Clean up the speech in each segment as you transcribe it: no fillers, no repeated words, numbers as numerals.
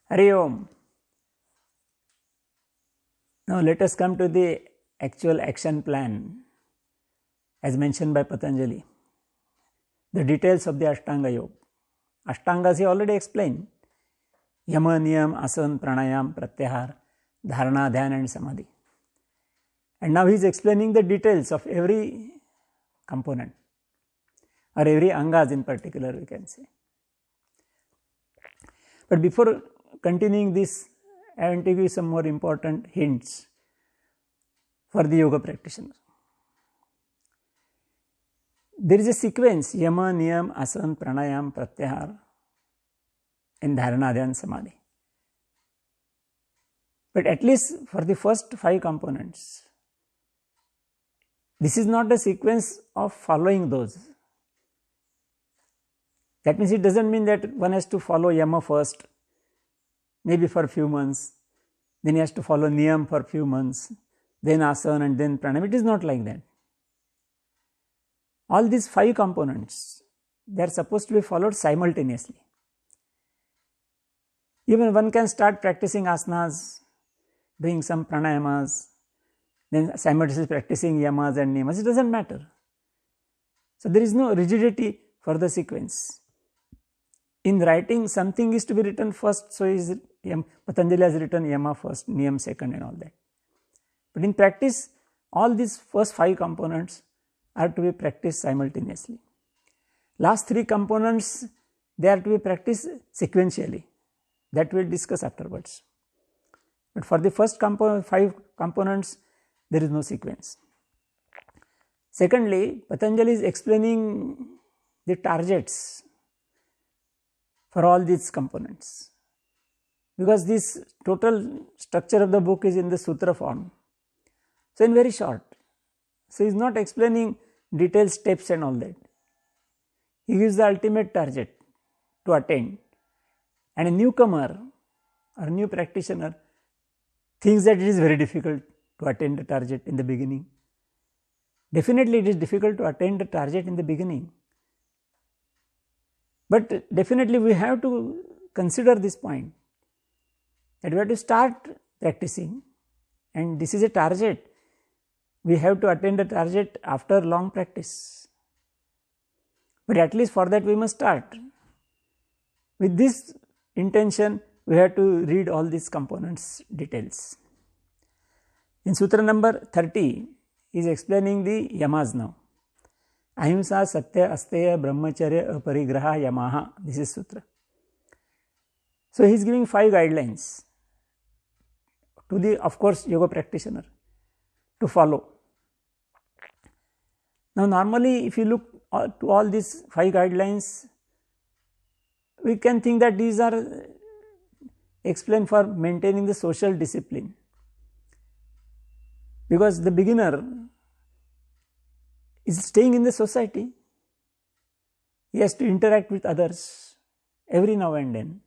Hari Om. Now let us come to the actual action plan as mentioned by Patanjali. The details of the Ashtanga Yoga. Ashtangas he already explained. Yama, Niyam, Asana, Pranayam, Pratyahar, Dharana, Dhyan and Samadhi. And now he is explaining the details of every component or every angas in particular, we can say. But before continuing this, I want to give you some more important hints for the yoga practitioner. There is a sequence: Yama, Niyam, Asana, Pranayam, Pratyahar and Dharana, Dhyan, Samadhi. But at least for the first 5 components, this is not a sequence of following those. That means it doesn't mean that one has to follow Yama first, maybe for a few months, then he has to follow Niyam for a few months, then Asana and then Pranayam. It is not like that. All these 5 components, they are supposed to be followed simultaneously. Even one can start practicing asanas, doing some pranayamas, then simultaneously practicing yamas and niyamas. It doesn't matter. So there is no rigidity for the sequence. In writing, something is to be written first, so Patanjali has written Yama first, Niyam second and all that. But in practice, all these first 5 components are to be practiced simultaneously. Last 3 components, they are to be practiced sequentially. That we will discuss afterwards. But for the first 5 components, there is no sequence. Secondly, Patanjali is explaining the targets for all these components, because this total structure of the book is in the sutra form. So in very short, so he is not explaining detailed steps and all that. He gives the ultimate target to attain, and a newcomer or new practitioner thinks that it is very difficult to attain the target in the beginning. Definitely it is difficult to attain the target in the beginning. But definitely we have to consider this point, that we have to start practicing, and this is a target. We have to attain the target after long practice. But at least for that we must start. With this intention, we have to read all these components details. In Sutra number 30, he is explaining the yamas now. Ahimsa, Satya, Asteya, Brahmacharya, Aparigraha, Yamaha. This is Sutra. So he is giving 5 guidelines to the, of course, yoga practitioner to follow. Now normally if you look to all these 5 guidelines, we can think that these are explained for maintaining the social discipline, because the beginner is staying in the society. He has to interact with others every now and then.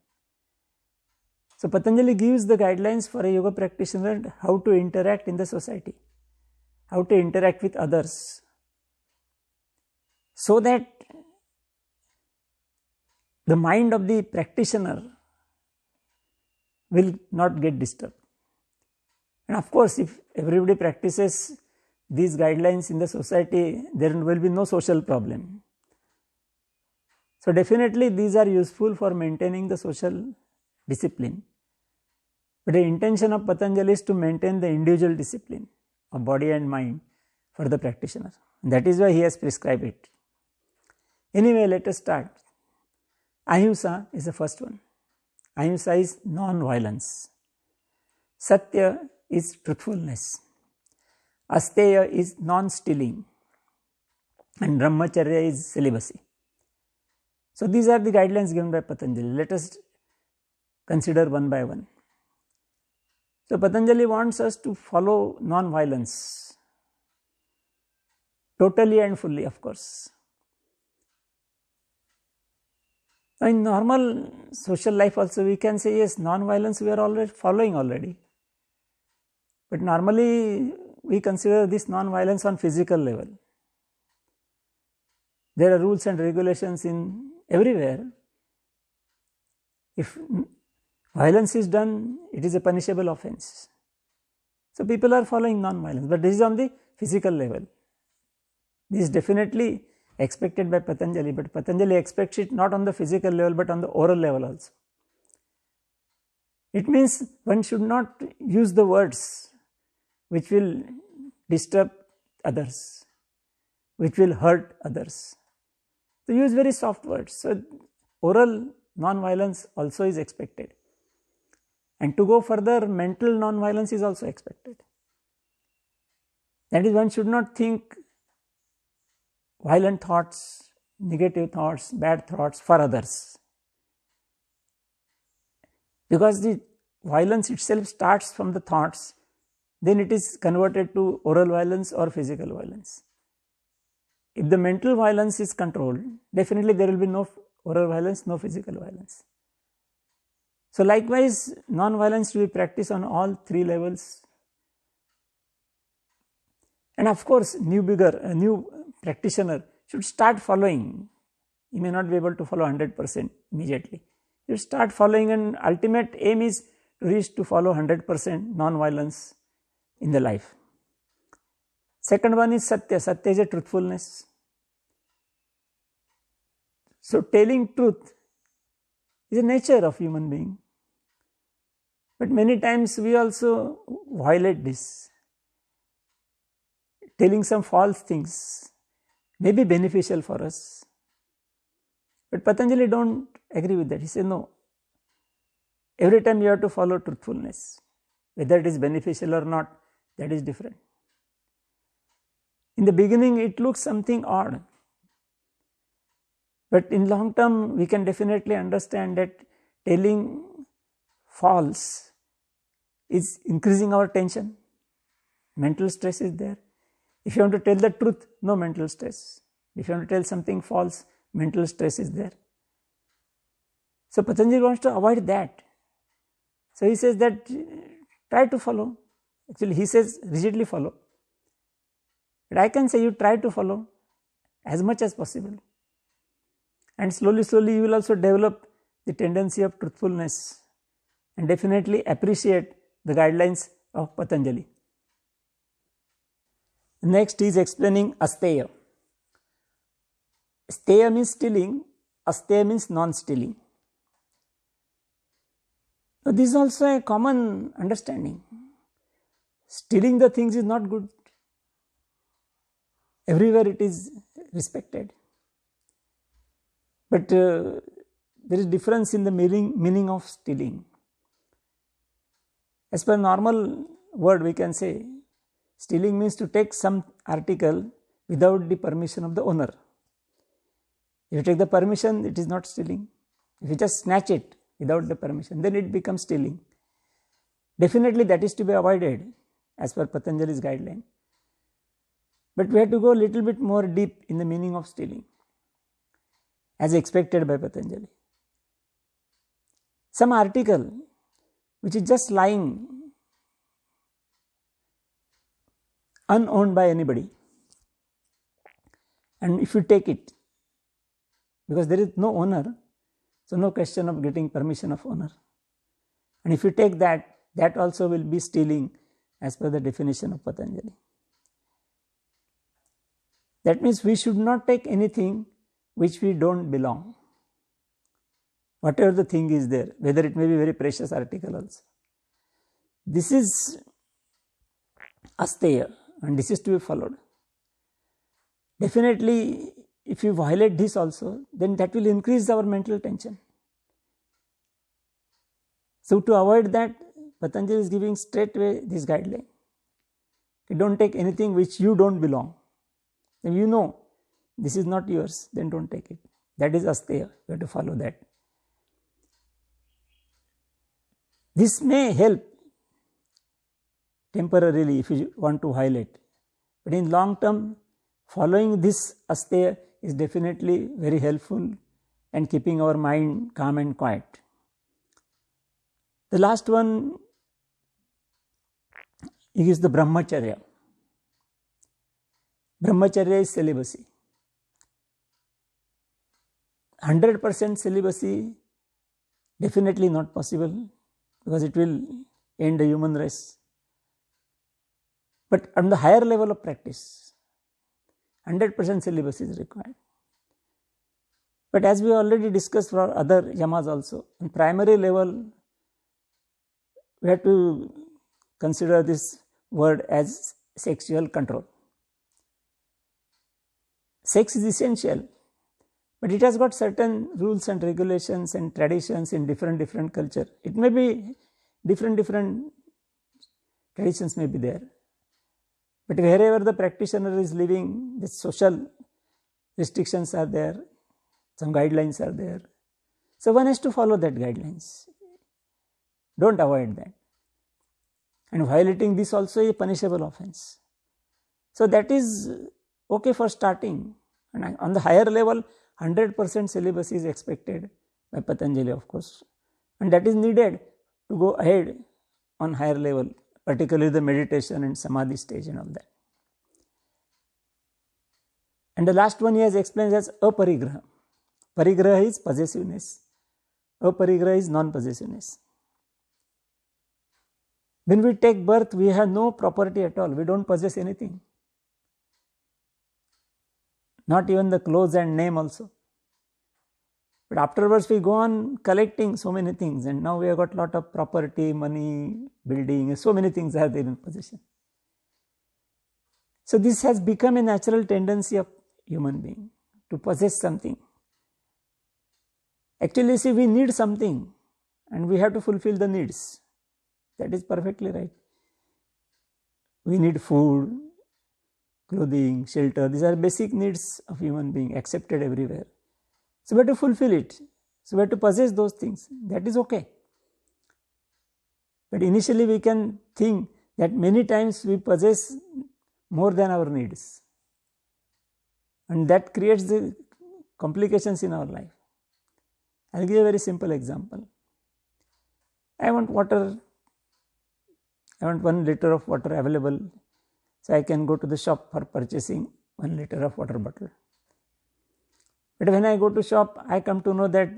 So Patanjali gives the guidelines for a yoga practitioner how to interact in the society, how to interact with others, so that the mind of the practitioner will not get disturbed. And of course, if everybody practices these guidelines in the society, there will be no social problem. So definitely these are useful for maintaining the social discipline. But the intention of Patanjali is to maintain the individual discipline of body and mind for the practitioner. That is why he has prescribed it. Anyway, let us start. Ahimsa is the first one. Ahimsa is non-violence. Satya is truthfulness. Asteya is non-stealing, and Brahmacharya is celibacy. So these are the guidelines given by Patanjali. Let us consider one by one. So Patanjali wants us to follow non-violence totally and fully, of course. In normal social life also we can say, yes, non-violence we are already following already. But normally we consider this non-violence on physical level. There are rules and regulations in everywhere. If violence is done, it is a punishable offense. So people are following non-violence, but this is on the physical level. This is definitely expected by Patanjali, but Patanjali expects it not on the physical level but on the oral level also. It means one should not use the words which will disturb others, which will hurt others. So use very soft words. So oral non-violence also is expected. And to go further, mental non-violence is also expected. That is, one should not think violent thoughts, negative thoughts, bad thoughts for others. Because the violence itself starts from the thoughts, then it is converted to oral violence or physical violence. If the mental violence is controlled, definitely there will be no oral violence, no physical violence. So likewise, non-violence will be practiced on all three levels. And of course, new practitioner should start following. You may not be able to follow 100% immediately. You start following, and ultimate aim is to reach to follow 100% non-violence in the life. Second one is Satya. Satya is a truthfulness. So telling truth is a nature of human being. But many times we also violate this. Telling some false things may be beneficial for us. But Patanjali don't agree with that. He says, no, every time you have to follow truthfulness. Whether it is beneficial or not, that is different. In the beginning, it looks something odd. But in long term, we can definitely understand that telling false is increasing our tension. Mental stress is there. If you want to tell the truth, no mental stress. If you want to tell something false, mental stress is there. So Patanjali wants to avoid that. So he says that try to follow. Actually, he says rigidly follow. But I can say you try to follow as much as possible. And slowly you will also develop the tendency of truthfulness and definitely appreciate the guidelines of Patanjali. Next is explaining asteya. Steya means stealing, asteya means non-stealing. Now this is also a common understanding. Stealing the things is not good. Everywhere it is respected. But there is difference in the meaning of stealing. As per normal word, we can say stealing means to take some article without the permission of the owner. If you take the permission, it is not stealing. If you just snatch it without the permission, then it becomes stealing. Definitely that is to be avoided as per Patanjali's guideline. But we have to go a little bit more deep in the meaning of stealing, as expected by Patanjali. Some article which is just lying unowned by anybody, and if you take it, because there is no owner, so no question of getting permission of owner. And if you take that, that also will be stealing as per the definition of Patanjali. That means we should not take anything which we don't belong. Whatever the thing is there, whether it may be very precious article also. This is asteya, and this is to be followed. Definitely, if you violate this also, then that will increase our mental tension. So to avoid that, Patanjali is giving straight away this guideline. You don't take anything which you don't belong. Then you know this is not yours, then don't take it. That is asteya. You have to follow that. This may help temporarily if you want to violate. But in long term, following this asteya is definitely very helpful and keeping our mind calm and quiet. The last one is the brahmacharya. Brahmacharya is celibacy. 100% celibacy, definitely not possible. because it will end the human race. But on the higher level of practice, 100% syllabus is required. But as we already discussed for other yamas also, on primary level, we have to consider this word as sexual control. Sex is essential, but it has got certain rules and regulations and traditions in different culture. It may be different traditions may be there. But wherever the practitioner is living, the social restrictions are there, some guidelines are there. So one has to follow that guidelines. Don't avoid that. And violating this also is a punishable offense. So that is okay for starting. And on the higher level, 100% syllabus is expected by Patanjali, of course. And that is needed to go ahead on higher level, particularly the meditation and samadhi stage and all that. And the last one he has explained as aparigraha. Parigraha is possessiveness. Aparigraha is non-possessiveness. When we take birth, we have no property at all. We don't possess anything. Not even the clothes and name also. But afterwards we go on collecting so many things, and now we have got lot of property, money, building, so many things are there in possession. So this has become a natural tendency of human being to possess something. Actually, see, we need something and we have to fulfill the needs. That is perfectly right. We need food, clothing, shelter. These are basic needs of human being, accepted everywhere. So we have to fulfill it. So we have to possess those things. That is okay. But initially we can think that many times we possess more than our needs. And that creates the complications in our life. I will give a very simple example. I want water. I want 1 liter of water available. So I can go to the shop for purchasing 1 liter of water bottle. But when I go to shop, I come to know that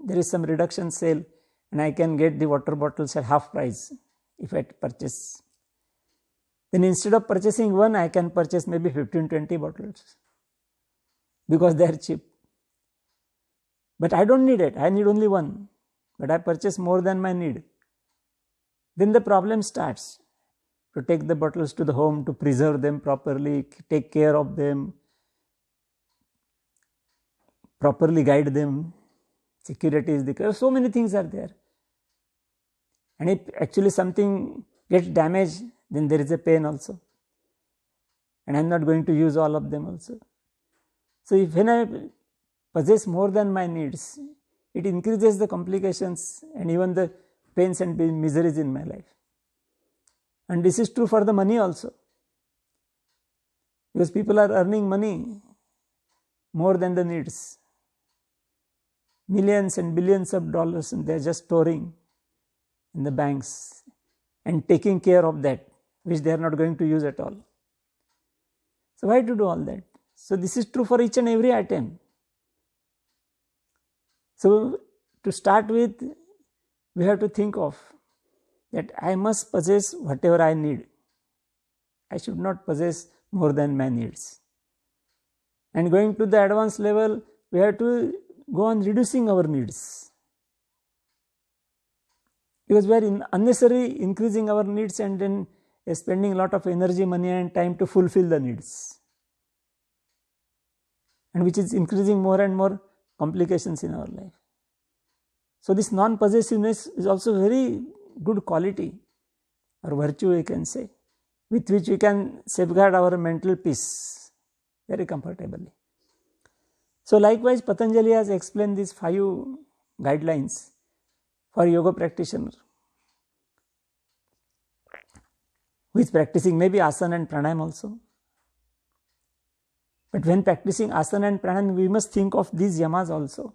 there is some reduction sale and I can get the water bottles at half price if I purchase. Then instead of purchasing one, I can purchase maybe 15-20 bottles because they are cheap. But I don't need it. I need only one. But I purchase more than my need. Then the problem starts. To take the bottles to the home, to preserve them properly, take care of them, properly guide them, security is the so many things are there. And if actually something gets damaged, then there is a pain also. And I am not going to use all of them also. So if when I possess more than my needs, it increases the complications and even the pains and miseries in my life. And this is true for the money also. Because people are earning money more than the needs. Millions and billions of dollars, and they are just storing in the banks and taking care of that, which they are not going to use at all. So why to do all that? So this is true for each and every item. So to start with, we have to think of that I must possess whatever I need. I should not possess more than my needs. And going to the advanced level, we have to go on reducing our needs. Because we are unnecessarily increasing our needs and then spending a lot of energy, money and time to fulfill the needs. And which is increasing more and more complications in our life. So this non-possessiveness is also very good quality or virtue, we can say, with which we can safeguard our mental peace very comfortably. So likewise, Patanjali has explained these 5 guidelines for yoga practitioner, who is practicing maybe asana and pranayama also. But when practicing asana and pranayama, we must think of these yamas also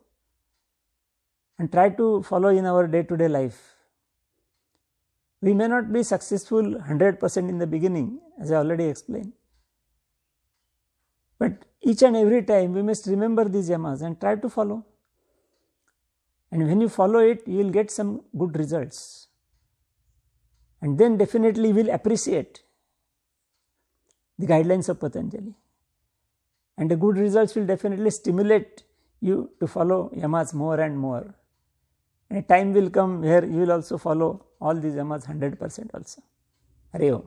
and try to follow in our day-to-day life. We may not be successful 100% in the beginning, as I already explained. But each and every time we must remember these yamas and try to follow. And when you follow it, you will get some good results. and then definitely you will appreciate the guidelines of Patanjali, and the good results will definitely stimulate you to follow yamas more and more. And a time will come where you will also follow all these yamas 100% also. Hare Om.